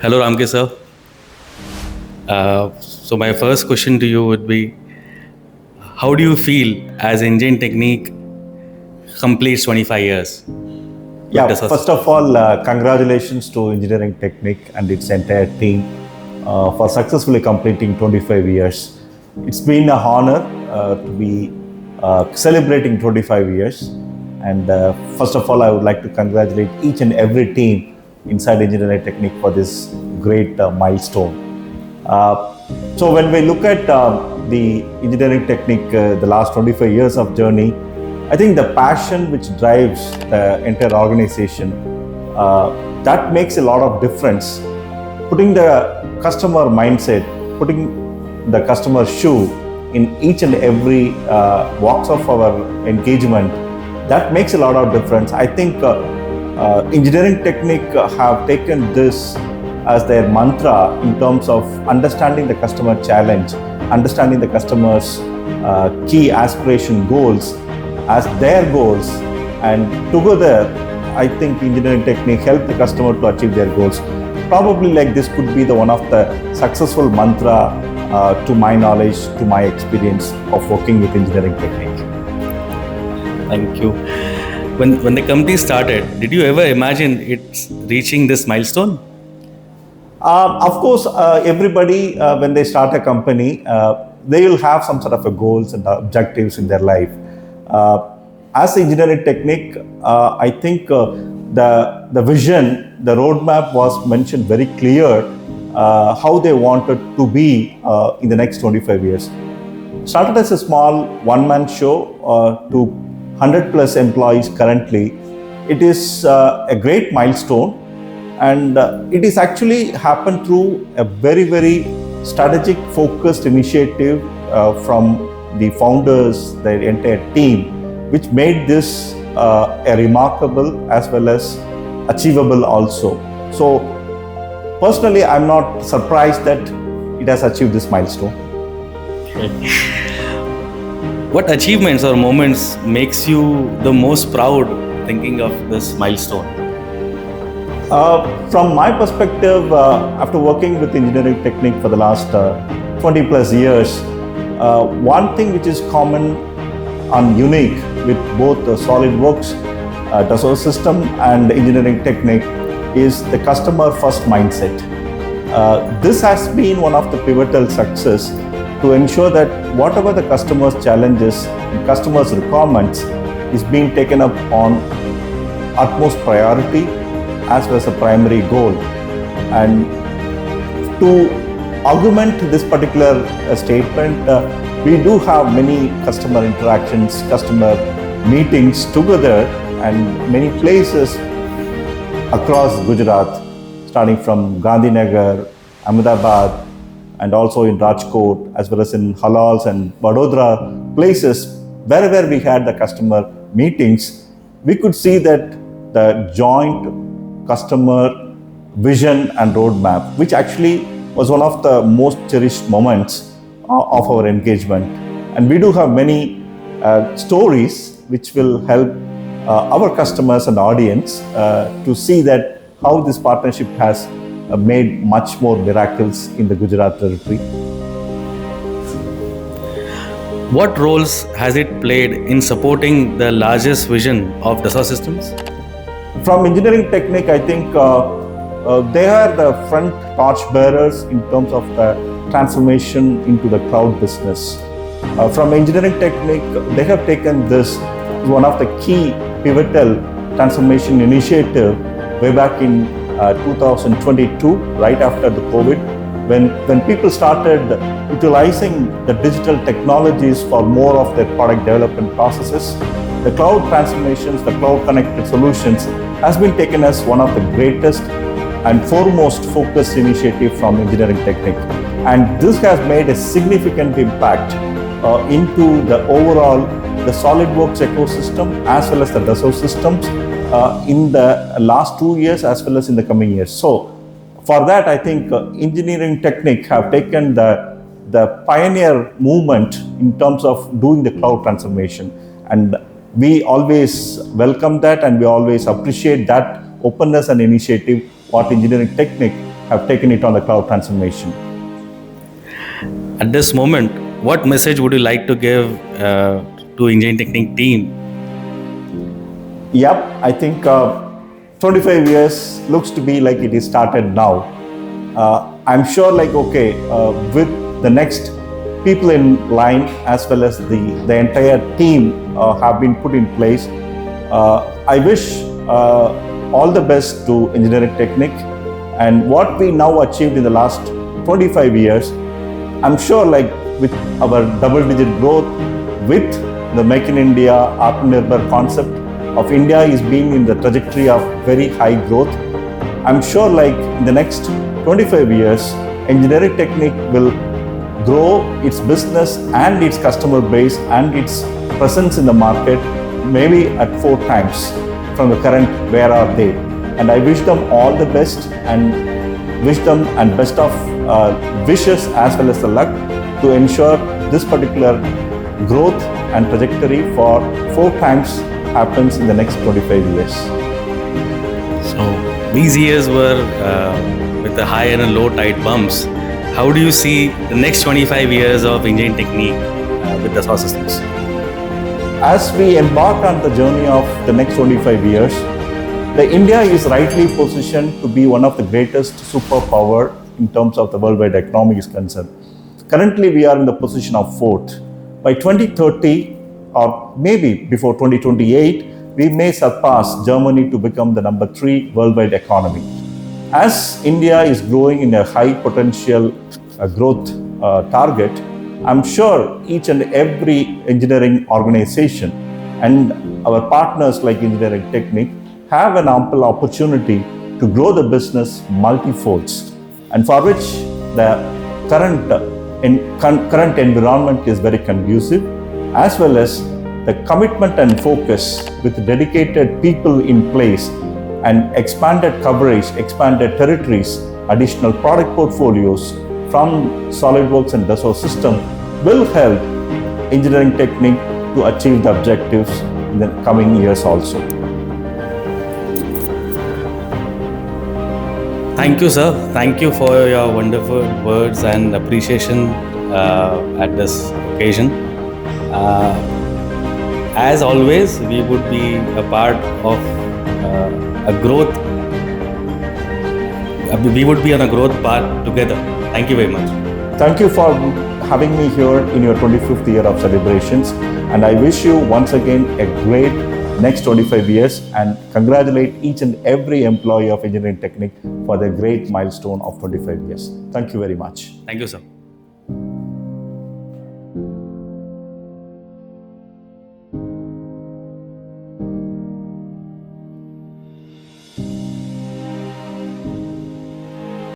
Hello, Ramke sir. So my first question to you would be, how do you feel as Engine Technique completes 25 years with Yeah, the first of all, congratulations to Engineering Technique and its entire team for successfully completing 25 years. It's been an honor to be celebrating 25 years. And first of all, I would like to congratulate each and every team inside Engineering Technique for this great milestone. So when we look at the Engineering Technique, the last 25 years of journey, I think the passion which drives the entire organization, that makes a lot of difference. Putting the customer mindset, putting the customer shoe in each and every walks of our engagement, that makes a lot of difference. I think Engineering Technique have taken this as their mantra in terms of understanding the customer challenge, understanding the customer's key aspiration goals as their goals, and together I think Engineering Technique help the customer to achieve their goals. Probably like this could be the one of the successful mantra to my knowledge, to my experience of working with Engineering Technique. Thank you. When the company started, did you ever imagine it's reaching this milestone? Of course, everybody, when they start a company, they will have some sort of a goals and objectives in their life. As Engineering Technique, I think the vision, the roadmap was mentioned very clear, how they wanted to be in the next 25 years. Started as a small one-man show to 100 plus employees currently. It is a great milestone. And it is actually happened through a very, very strategic, focused initiative from the founders, their entire team, which made this a remarkable as well as achievable also. So, personally, I'm not surprised that it has achieved this milestone. What achievements or moments makes you the most proud thinking of this milestone? From my perspective, after working with Engineering Technique for the last 20 plus years, one thing which is common and unique with both SOLIDWORKS, Dassault System and Engineering Technique is the customer first mindset. This has been one of the pivotal success to ensure that whatever the customer's challenges and customer's requirements is being taken up on utmost priority as well as a primary goal. And to augment this particular statement, we do have many customer interactions, customer meetings together, and many places across Gujarat, starting from Gandhinagar, Ahmedabad, and also in Rajkot, as well as in Halals and Vadodara places. Wherever we had the customer meetings, we could see that the joint customer vision and roadmap, which actually was one of the most cherished moments of our engagement. And we do have many stories which will help our customers and audience to see that how this partnership has made much more miracles in the Gujarat territory. What roles has it played in supporting the largest vision of Dassault Systems? From Engineering Technique, I think they are the front torch bearers in terms of the transformation into the cloud business. From Engineering Technique, they have taken this as one of the key pivotal transformation initiative way back in 2022, right after the COVID, when people started utilizing the digital technologies for more of their product development processes. The cloud transformations, the cloud connected solutions has been taken as one of the greatest and foremost focused initiative from Engineering Technique. And this has made a significant impact into the overall, the SOLIDWORKS ecosystem as well as the Dassault systems in the last 2 years as well as in the coming years. So for that, I think Engineering Technique have taken the pioneer movement in terms of doing the cloud transformation. And we always welcome that and we always appreciate that openness and initiative what Engineering Technique have taken it on the cloud transformation. At this moment, what message would you like to give to Engineering Technique team? Yep, I think 25 years looks to be like it is started now. I'm sure with the next people in line as well as the entire team have been put in place. I wish all the best to Engineering Technique, and what we now achieved in the last 25 years, I'm sure with our double-digit growth, with the Make in India, Atmanirbhar concept of India is being in the trajectory of very high growth. I'm sure in the next 25 years, Engineering Technique will grow its business and its customer base and its presence in the market maybe at 4 times from the current where are they. And I wish them all the best and wish them and best of wishes as well as the luck to ensure this particular growth and trajectory for 4 times happens in the next 25 years. So these years were with the high and low tide bumps. How do you see the next 25 years of Engineering Technique with the source systems? As we embark on the journey of the next 25 years, India is rightly positioned to be one of the greatest superpower in terms of the worldwide economy is concerned. Currently, we are in the position of 4th. By 2030, or maybe before 2028, we may surpass Germany to become the number 3 worldwide economy. As India is growing in a high potential growth target, I'm sure each and every engineering organization and our partners like Engineering Technique have an ample opportunity to grow the business multi-folds, and for which the current environment is very conducive, as well as the commitment and focus with dedicated people in place and expanded coverage, expanded territories, additional product portfolios from SOLIDWORKS and Dassault system will help Engineering Technique to achieve the objectives in the coming years also. Thank you, sir. Thank you for your wonderful words and appreciation at this occasion. As always, we would be a part of a growth. We would be on a growth path together. Thank you very much. Thank you for having me here in your 25th year of celebrations, and I wish you once again a great next 25 years and congratulate each and every employee of Engineering Technique for the great milestone of 25 years. Thank you very much. Thank you, sir.